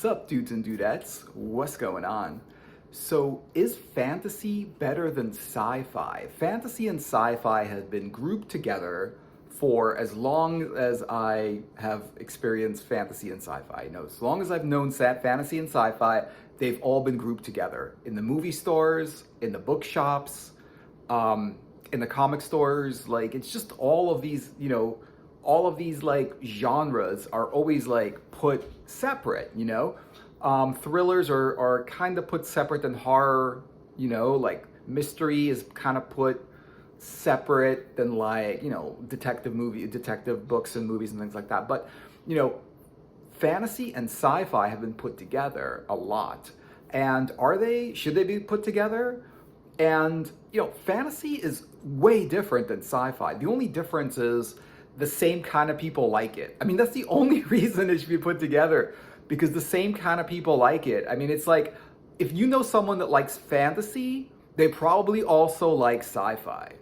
Sup, dudes and dudettes? What's going on? So, is fantasy better than sci-fi? Fantasy and sci-fi have been grouped together for as long as I have experienced fantasy and sci-fi. You know, as long as I've known fantasy and sci-fi, they've all been grouped together in the movie stores, in the bookshops, in the comic stores. Like, it's just all of these, all of these like genres are always like put separate, thrillers are kind of put separate than horror, like mystery is kind of put separate than like, detective books and movies and things like that. But, you know, fantasy and sci-fi have been put together a lot. And should they be put together? And, fantasy is way different than sci-fi. The only difference is the same kind of people like it. I mean, that's the only reason it should be put together, because the same kind of people like it. I mean, it's like, if you know someone that likes fantasy, they probably also like sci-fi.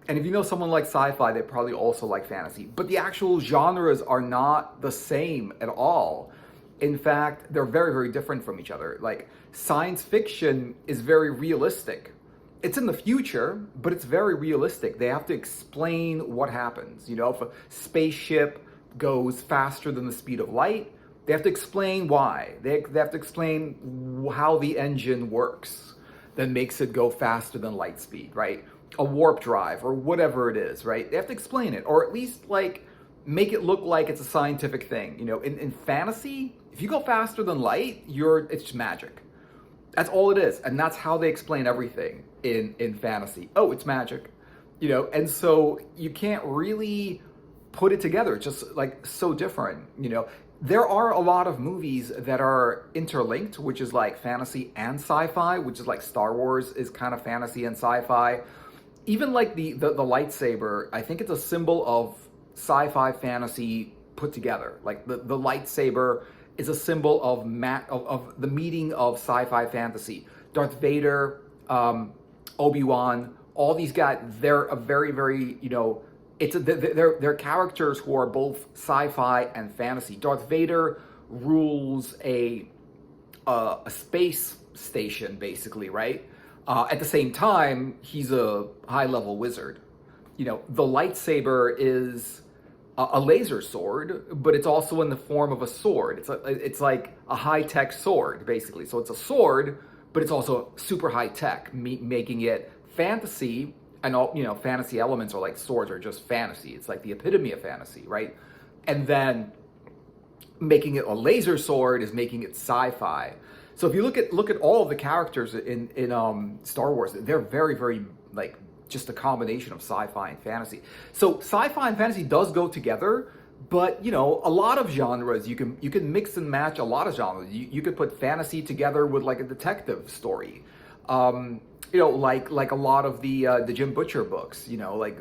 And if you know someone like sci-fi, they probably also like fantasy. But the actual genres are not the same at all. In fact, they're very, very different from each other. Like, science fiction is very realistic. It's in the future, but it's very realistic. They have to explain what happens. If a spaceship goes faster than the speed of light, they have to explain why. They have to explain how the engine works that makes it go faster than light speed, right? A warp drive or whatever it is, right? They have to explain it, or at least like make it look like it's a scientific thing. In fantasy, if you go faster than light, it's magic. That's all it is. And that's how they explain everything in fantasy. Oh, it's magic. And so you can't really put it together. It's just like so different. There are a lot of movies that are interlinked, which is like fantasy and sci-fi, which is like Star Wars is kind of fantasy and sci-fi. Even like the lightsaber, I think it's a symbol of sci-fi fantasy put together. Like the lightsaber is a symbol of the meeting of sci-fi fantasy. Darth Vader, Obi-Wan, all these guys, they're a very, very, they're characters who are both sci-fi and fantasy. Darth Vader rules a space station, basically, right? At the same time, he's a high-level wizard. The lightsaber is a laser sword, but it's also in the form of a sword. It's like a high-tech sword, basically. So it's a sword, but it's also super high-tech, making it fantasy. And all, fantasy elements are like swords are just fantasy. It's like the epitome of fantasy, right? And then making it a laser sword is making it sci-fi. So if you look at all of the characters in Star Wars, they're very, very like just a combination of sci-fi and fantasy. So sci-fi and fantasy does go together, but a lot of genres you can mix and match a lot of genres. You could put fantasy together with like a detective story. Like a lot of the Jim Butcher books, like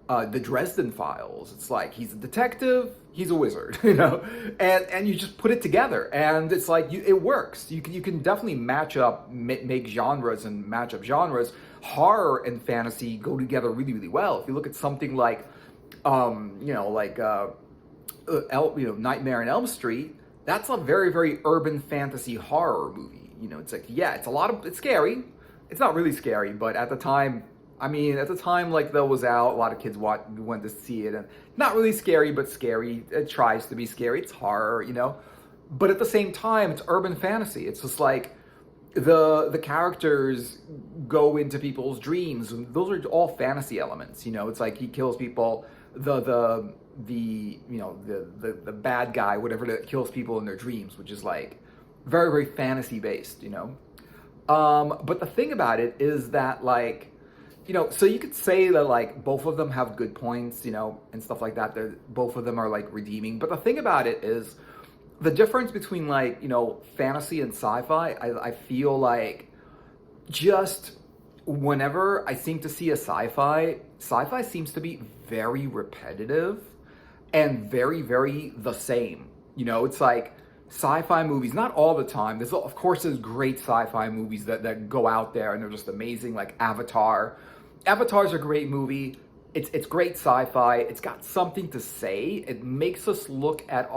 the Dresden Files. It's like he's a detective, he's a wizard, and you just put it together, and it's like it works. You can definitely make genres and match up genres. Horror and fantasy go together really, really well. If you look at something like, Nightmare on Elm Street, that's a very, very urban fantasy horror movie. It's like, yeah, it's scary. It's not really scary, but at the time, like that was out, a lot of kids went to see it, and not really scary, but scary. It tries to be scary. It's horror, but at the same time, it's urban fantasy. It's just like the characters go into people's dreams. Those are all fantasy elements. It's like he kills people. The bad guy, whatever, that kills people in their dreams, which is like very, very fantasy based, But the thing about it is that like, so you could say that like both of them have good points, and stuff like that. Both of them are like redeeming. But the thing about it is the difference between like, fantasy and sci-fi, I feel like just whenever I seem to see a sci-fi seems to be very repetitive and very, very the same. It's like sci-fi movies, not all the time. There's great sci-fi movies that go out there and they're just amazing, like Avatar. Avatar's a great movie. It's great sci-fi. It's got something to say. It makes us look at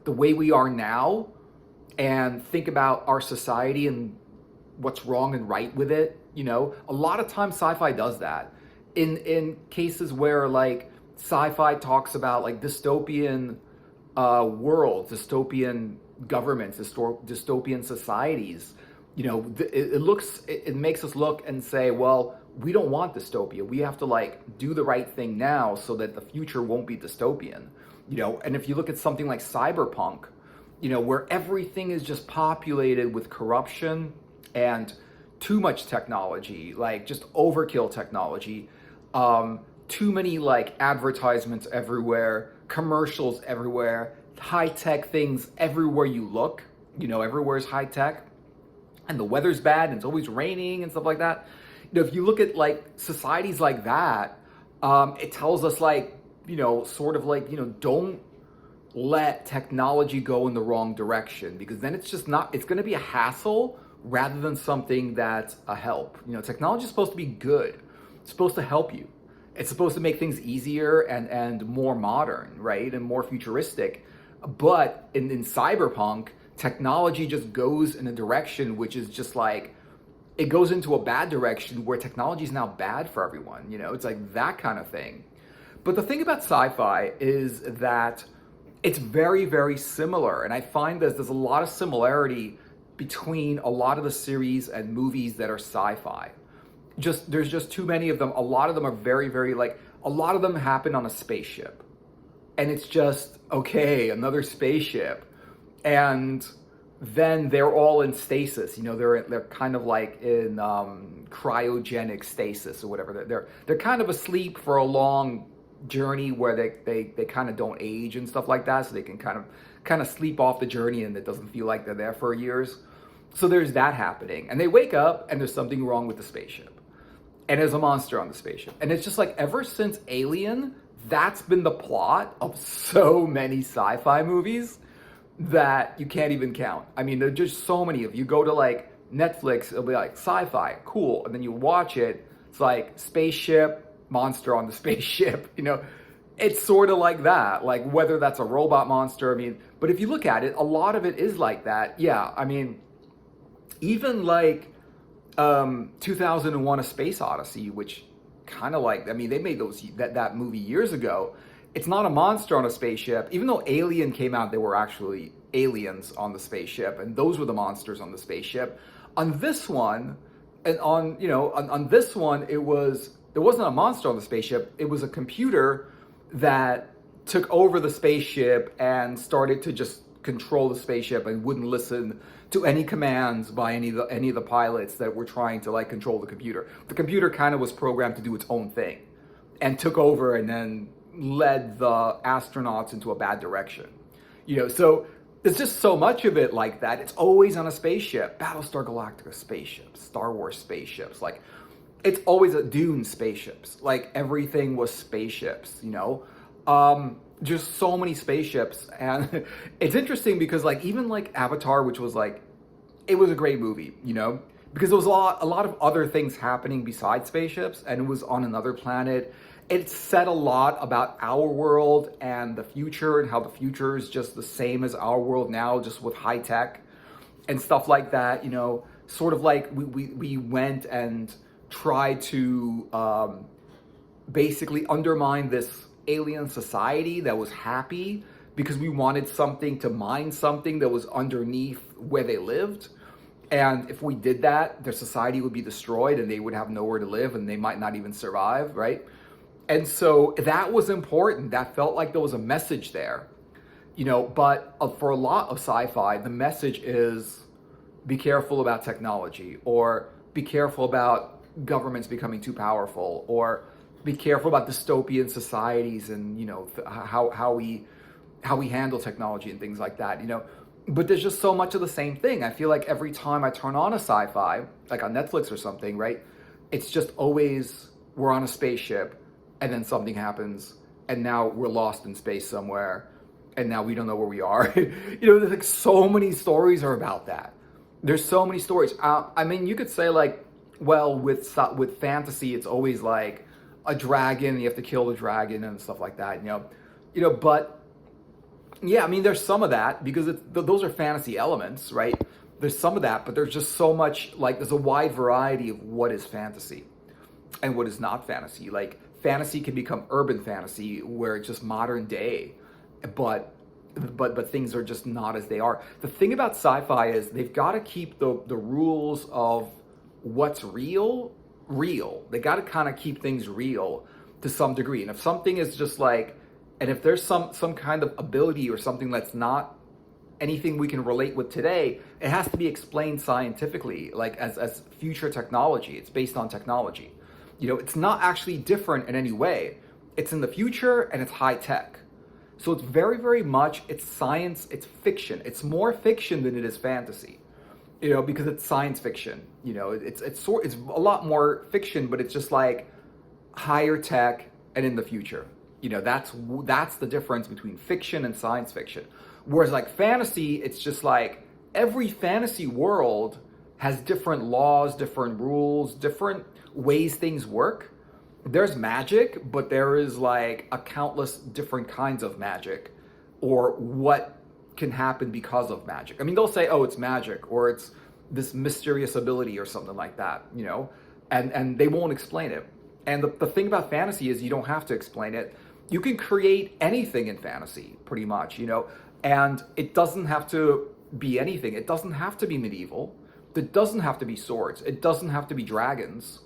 the way we are now and think about our society and what's wrong and right with it. A lot of times sci-fi does that. In cases where like sci-fi talks about like dystopian worlds, dystopian governments, dystopian societies, it makes us look and say, well, we don't want dystopia. We have to like do the right thing now so that the future won't be dystopian. And if you look at something like cyberpunk, where everything is just populated with corruption and too much technology, like just overkill technology, too many like advertisements everywhere, commercials everywhere, high-tech things everywhere you look, everywhere's high-tech, and the weather's bad and it's always raining and stuff like that. If you look at like societies like that, it tells us like, sort of like, don't let technology go in the wrong direction, because then it's going to be a hassle rather than something that's a help. Technology is supposed to be good. It's supposed to help you. It's supposed to make things easier and more modern, right? And more futuristic. But in cyberpunk, technology just goes in a direction which is just like, it goes into a bad direction where technology is now bad for everyone. It's like that kind of thing. But the thing about sci-fi is that it's very, very similar. And I find that there's a lot of similarity between a lot of the series and movies that are sci-fi. There's just too many of them. A lot of them are very, very like, a lot of them happen on a spaceship. And it's just, okay, another spaceship. And then they're all in stasis. They're kind of like in cryogenic stasis or whatever. They're kind of asleep for a long journey where they kind of don't age and stuff like that, so they can kind of sleep off the journey and it doesn't feel like they're there for years. So there's that happening, and they wake up and there's something wrong with the spaceship, and there's a monster on the spaceship. And it's just like, ever since Alien, that's been the plot of so many sci-fi movies that you can't even count. I mean, there's just so many of you go to like Netflix, it'll be like sci-fi, cool, and then you watch it, it's like spaceship, monster on the spaceship. It's sort of like that, like whether that's a robot monster. I mean, but if you look at it, a lot of it is like that. Yeah, I mean, even like 2001 A Space Odyssey, which kind of like, I mean, they made that movie years ago. It's not a monster on a spaceship. Even though Alien came out, there were actually aliens on the spaceship, and those were the monsters on the spaceship. On this one, on this one, there wasn't a monster on the spaceship. It was a computer that took over the spaceship and started to just control the spaceship and wouldn't listen to any commands by any of the pilots that were trying to like control the computer. The computer kind of was programmed to do its own thing and took over and then led the astronauts into a bad direction. So there's just so much of it like that. It's always on a spaceship. Battlestar Galactica spaceships, Star Wars spaceships, like it's always a Dune spaceships. Like everything was spaceships, just so many spaceships. And it's interesting because like even like Avatar, which was like, it was a great movie, because there was a lot of other things happening besides spaceships, and it was on another planet. It said a lot about our world and the future, and how the future is just the same as our world now, just with high tech and stuff like that. Sort of like we went and tried to basically undermine this alien society that was happy because we wanted something to mine something that was underneath where they lived. And if we did that, their society would be destroyed and they would have nowhere to live and they might not even survive, right? And so that was important. That felt like there was a message there, but for a lot of sci-fi, the message is be careful about technology, or be careful about governments becoming too powerful, or be careful about dystopian societies and, how we handle technology and things like that, But there's just so much of the same thing. I feel like every time I turn on a sci-fi, like on Netflix or something, right? It's just always, we're on a spaceship and then something happens and now we're lost in space somewhere and now we don't know where we are. There's like so many stories are about that. There's so many stories. I mean, you could say like, well, with fantasy, it's always like a dragon, you have to kill the dragon and stuff like that, But Yeah, I mean, there's some of that because those are fantasy elements, right? There's some of that, but there's just so much, like, there's a wide variety of what is fantasy and what is not fantasy. Like, fantasy can become urban fantasy where it's just modern day, but things are just not as they are. The thing about sci-fi is they've got to keep the rules of what's real real. They got to kind of keep things real to some degree. And if something is just like, and if there's some kind of ability or something that's not anything we can relate with today, it has to be explained scientifically, like as future technology. It's based on technology. It's not actually different in any way. It's in the future and it's high tech. So it's very, very much, it's science, it's fiction. It's more fiction than it is fantasy, because it's science fiction. It's a lot more fiction, but it's just like higher tech and in the future. That's the difference between fiction and science fiction. Whereas like fantasy, it's just like every fantasy world has different laws, different rules, different ways things work. There's magic, but there is like a countless different kinds of magic, or what can happen because of magic. I mean, they'll say, oh, it's magic, or it's this mysterious ability or something like that, and they won't explain it. And the thing about fantasy is you don't have to explain it. You can create anything in fantasy, pretty much, and it doesn't have to be anything. It doesn't have to be medieval. It doesn't have to be swords. It doesn't have to be dragons,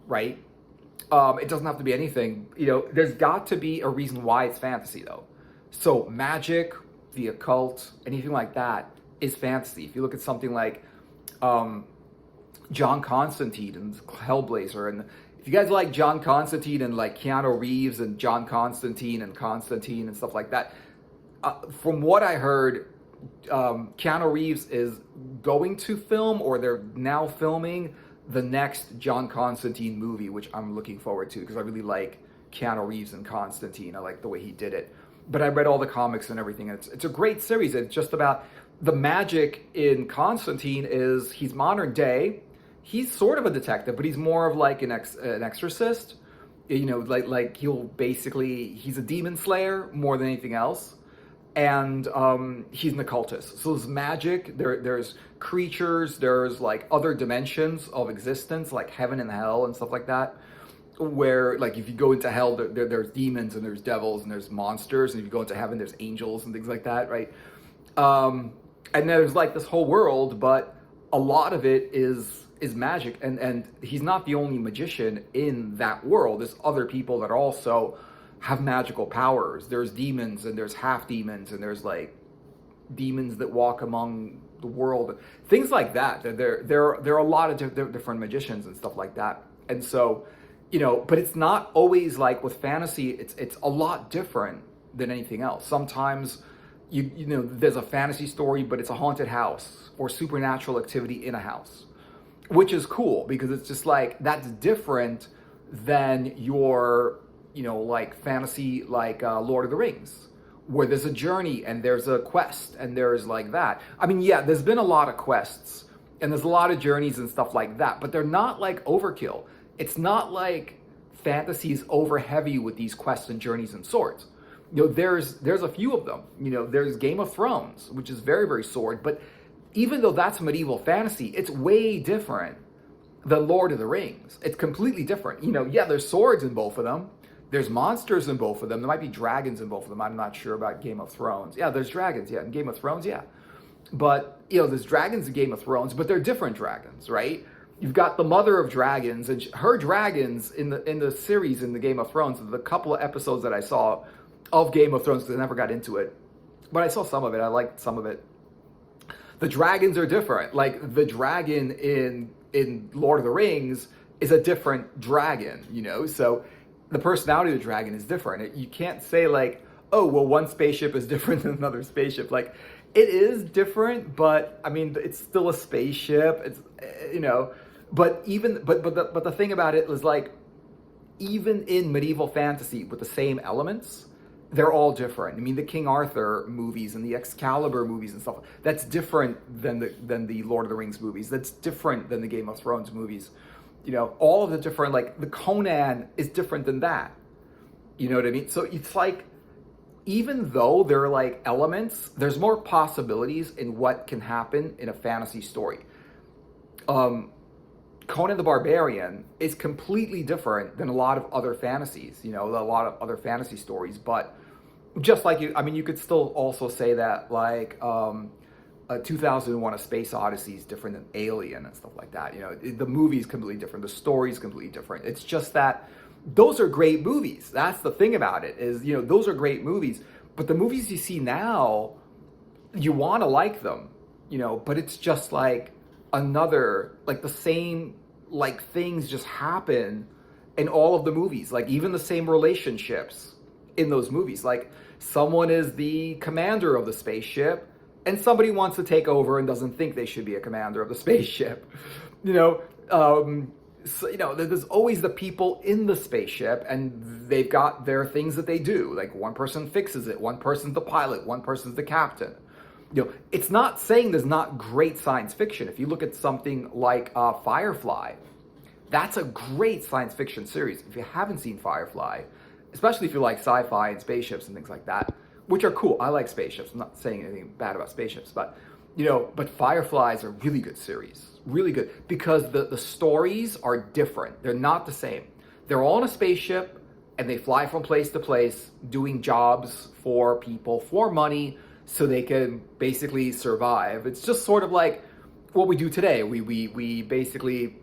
right? It doesn't have to be anything. There's got to be a reason why it's fantasy, though. So magic, the occult, anything like that is fantasy. If you look at something like John Constantine and Hellblazer, and if you guys like John Constantine and like Keanu Reeves and John Constantine and stuff like that, from what I heard, Keanu Reeves is going to film, or they're now filming, the next John Constantine movie, which I'm looking forward to because I really like Keanu Reeves and Constantine. I like the way he did it. But I read all the comics and everything. And it's a great series. It's just about the magic in Constantine is he's modern day. He's sort of a detective, but he's more of like an exorcist. Like he's a demon slayer more than anything else. And he's an occultist. So there's magic, there's creatures, there's like other dimensions of existence, like heaven and hell and stuff like that, where like if you go into hell, there's demons and there's devils and there's monsters, and if you go into heaven, there's angels and things like that, right? And there's like this whole world, but a lot of it is magic, and he's not the only magician in that world. There's other people that also have magical powers. There's demons and there's half demons and there's like demons that walk among the world, things like that. There are a lot of different magicians and stuff like that. And so, but it's not always like with fantasy. It's a lot different than anything else. Sometimes there's a fantasy story, but it's a haunted house or supernatural activity in a house, which is cool because it's just like that's different than your like fantasy, like Lord of the Rings, where there's a journey and there's a quest and there's like that. I mean, yeah, there's been a lot of quests and there's a lot of journeys and stuff like that, but they're not like overkill. It's not like fantasy is over heavy with these quests and journeys and swords. There's a few of them. There's Game of Thrones, which is very, very sword, but even though that's medieval fantasy, it's way different than Lord of the Rings. It's completely different. Yeah, there's swords in both of them. There's monsters in both of them. There might be dragons in both of them. I'm not sure about Game of Thrones. Yeah, there's dragons. Yeah, in Game of Thrones, yeah. But, there's dragons in Game of Thrones, but they're different dragons, right? You've got the mother of dragons, and her dragons in the series in the Game of Thrones, the couple of episodes that I saw of Game of Thrones, because I never got into it. But I saw some of it. I liked some of it. The dragons are different. Like, the dragon in Lord of the Rings is a different dragon, So the personality of the dragon is different. You can't say like, oh, well, one spaceship is different than another spaceship. Like, it is different, but I mean, it's still a spaceship. It's, but the thing about it is like, even in medieval fantasy with the same elements, they're all different. I mean, the King Arthur movies and the Excalibur movies and stuff, that's different than the Lord of the Rings movies. That's different than the Game of Thrones movies. All of the different, like the Conan is different than that. You know what I mean? So it's like, even though there are like elements, there's more possibilities in what can happen in a fantasy story. um, Conan the Barbarian is completely different than a lot of other fantasies, a lot of other fantasy stories. But just like you could still also say that like 2001: A Space Odyssey is different than Alien and stuff like that. The movie is completely different, the story is completely different. It's just that those are great movies. That's the thing about it is, those are great movies. But the movies you see now, you want to like them, but it's just like another, like the same, like things just happen in all of the movies, like even the same relationships in those movies. Like someone is the commander of the spaceship and somebody wants to take over and doesn't think they should be a commander of the spaceship. There's always the people in the spaceship and they've got their things that they do. Like one person fixes it, one person's the pilot, one person's the captain. It's not saying there's not great science fiction. If you look at something like Firefly, that's a great science fiction series. If you haven't seen Firefly, especially if you like sci-fi and spaceships and things like that, which are cool. I like spaceships. I'm not saying anything bad about spaceships, but but Firefly is a really good series. Really good. Because the stories are different. They're not the same. They're all in a spaceship and they fly from place to place doing jobs for people for money so they can basically survive. It's just sort of like what we do today. We basically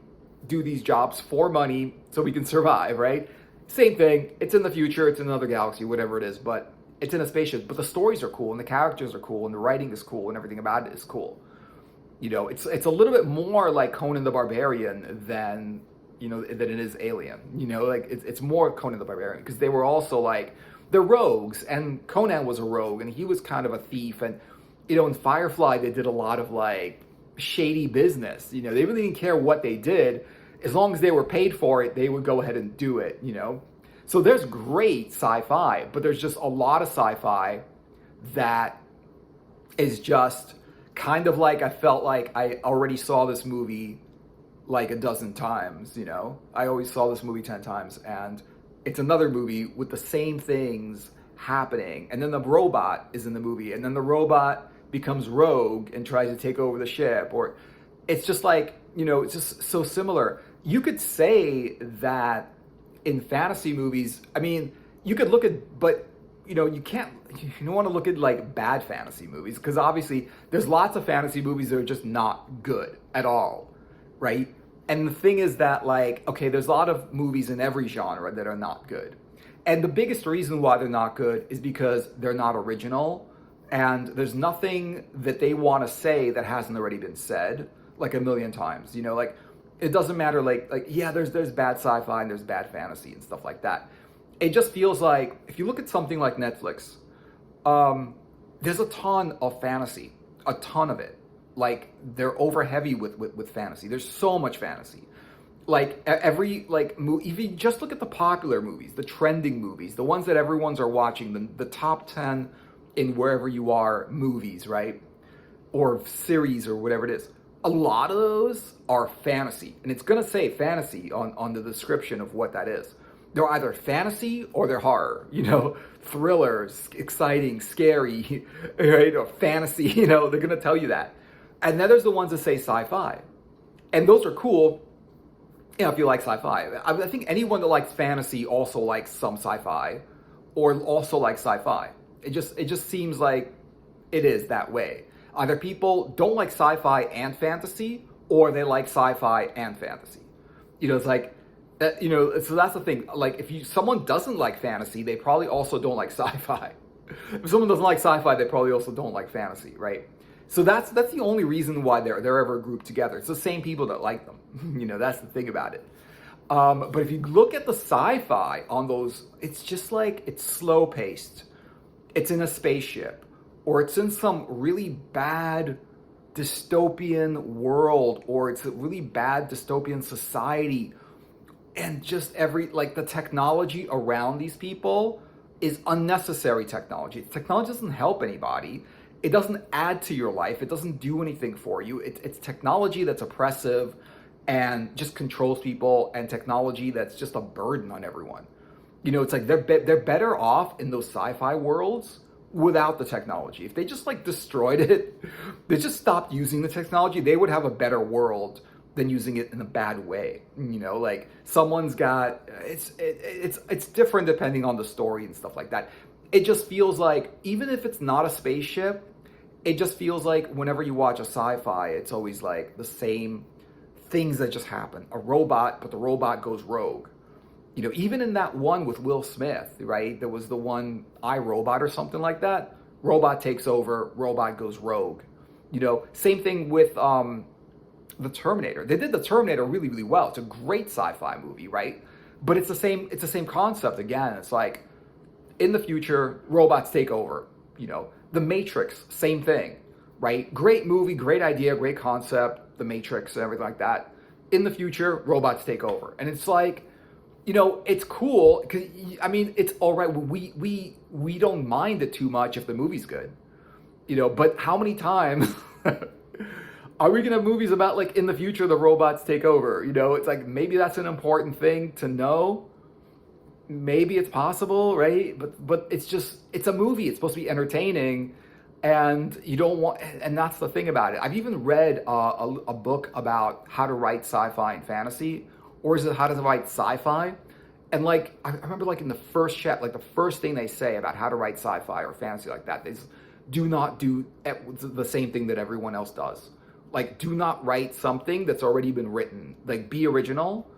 do these jobs for money so we can survive, right? Same thing. It's in the future. It's in another galaxy, whatever it is, but it's in a spaceship. But the stories are cool and the characters are cool and the writing is cool and everything about it is cool. It's a little bit more like Conan the Barbarian than than it is Alien. Like it's more Conan the Barbarian because they were also like, they're rogues, and Conan was a rogue and he was kind of a thief. And in Firefly they did a lot of like shady business. They really didn't care what they did. As long as they were paid for it, they would go ahead and do it. So there's great sci-fi, but there's just a lot of sci-fi that is just kind of like, I felt like I already saw this movie like a dozen times. I always saw this movie 10 times, and it's another movie with the same things happening. And then the robot is in the movie, and then the robot becomes rogue and tries to take over the ship. Or it's just like, it's just so similar. You could say that in fantasy movies, you could look at, but you don't want to look at like bad fantasy movies, because obviously there's lots of fantasy movies that are just not good at all, right? And the thing is that, like, okay, there's a lot of movies in every genre that are not good. And the biggest reason why they're not good is because they're not original, and there's nothing that they want to say that hasn't already been said like a million times. Like, it doesn't matter, like yeah, there's bad sci-fi and there's bad fantasy and stuff like that. It just feels like, if you look at something like Netflix, there's a ton of fantasy, a ton of it. Like, they're over heavy with fantasy. There's so much fantasy. Like, every, like, if you just look at the popular movies, the trending movies, the ones that everyone's are watching, the top 10 in wherever you are movies, right? Or series or whatever it is. A lot of those are fantasy. And it's going to say fantasy on the description of what that is. They're either fantasy or they're horror, thrillers, exciting, scary, right? Or fantasy, they're going to tell you that. And then there's the ones that say sci-fi. And those are cool, if you like sci-fi. I think anyone that likes fantasy also likes some sci-fi, or also likes sci-fi. It just seems like it is that way. Either people don't like sci-fi and fantasy, or they like sci-fi and fantasy. It's like, so that's the thing. Like, if someone doesn't like fantasy, they probably also don't like sci-fi. If someone doesn't like sci-fi, they probably also don't like fantasy, right? So that's the only reason why they're ever grouped together. It's the same people that like them. That's the thing about it. But if you look at the sci-fi on those, it's just like, it's slow paced. It's in a spaceship, or it's in some really bad dystopian world, or it's a really bad dystopian society. And just the technology around these people is unnecessary technology. Technology doesn't help anybody. It doesn't add to your life. It doesn't do anything for you. It's technology that's oppressive and just controls people, and technology that's just a burden on everyone. You know, it's like they're better off in those sci-fi worlds without the technology. If they just like destroyed it, they just stopped using the technology, they would have a better world than using it in a bad way. You know, like someone's got it's different depending on the story and stuff like that. It just feels like even if it's not a spaceship, it just feels like whenever you watch a sci-fi, it's always like the same things that just happen. A robot, but the robot goes rogue. You know, even in that one with Will Smith, right? There was the one I, Robot or something like that. Robot takes over, robot goes rogue. You know, same thing with the Terminator. They did the Terminator really, really well. It's a great sci-fi movie, right? But it's the same concept again. It's like in the future, robots take over. You know, The Matrix, same thing, right? Great movie, great idea, great concept, The Matrix and everything like that. In the future, robots take over. And it's like, you know, it's cool because I mean, it's all right. We don't mind it too much if the movie's good, you know. But how many times are we gonna have movies about like in the future the robots take over? You know, it's like maybe that's an important thing to know. Maybe it's possible, right? But it's a movie. It's supposed to be entertaining, and you don't want. And that's the thing about it. I've even read a book about how to write sci-fi and fantasy, or is it how to write sci-fi? And like I remember, like in the first chat, like the first thing they say about how to write sci-fi or fantasy like that is, do not do the same thing that everyone else does. Like, do not write something that's already been written. Like, be original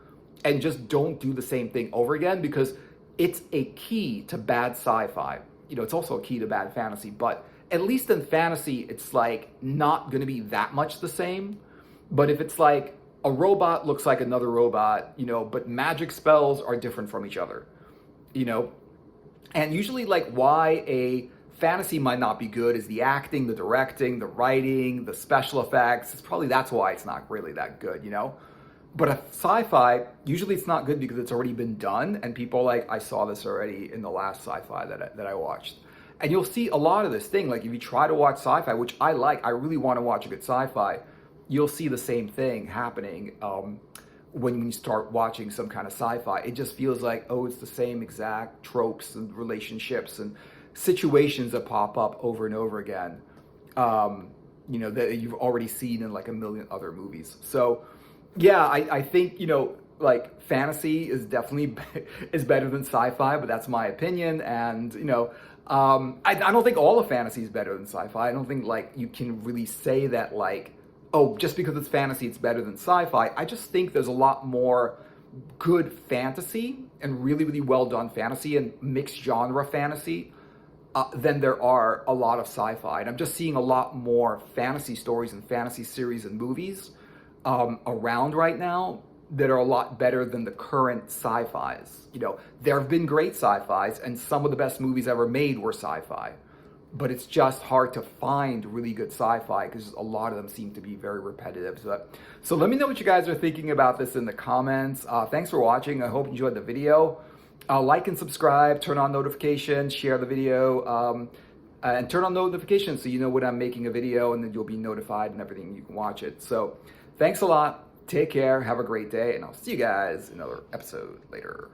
and just don't do the same thing over again, because it's a key to bad sci-fi. You know, it's also a key to bad fantasy, but at least in fantasy, it's like not going to be that much the same. But if it's like a robot looks like another robot, you know, but magic spells are different from each other, you know, and usually like why a fantasy might not be good is the acting, the directing, the writing, the special effects. It's probably that's why it's not really that good, you know. But a sci-fi, usually it's not good because it's already been done, and people are like, I saw this already in the last sci-fi that I watched. And you'll see a lot of this thing, like if you try to watch sci-fi, which I like, I really want to watch a good sci-fi, you'll see the same thing happening when you start watching some kind of sci-fi. It just feels like, oh, it's the same exact tropes and relationships and situations that pop up over and over again, you know, that you've already seen in like a million other movies. So yeah, I think, you know, like fantasy is definitely is better than sci-fi, but that's my opinion. And, you know, I don't think all of fantasy is better than sci-fi. I don't think like you can really say that like, oh, just because it's fantasy, it's better than sci-fi. I just think there's a lot more good fantasy and really, really well done fantasy and mixed genre fantasy than there are a lot of sci-fi. And I'm just seeing a lot more fantasy stories and fantasy series and movies around right now that are a lot better than the current sci-fis. You know, there have been great sci-fis, and some of the best movies ever made were sci-fi. But it's just hard to find really good sci-fi because a lot of them seem to be very repetitive. So let me know what you guys are thinking about this in the comments. Thanks for watching. I hope you enjoyed the video. Like and subscribe, turn on notifications, share the video, and turn on notifications so you know when I'm making a video, and then you'll be notified and everything. You can watch it. So thanks a lot. Take care. Have a great day. And I'll see you guys in another episode later.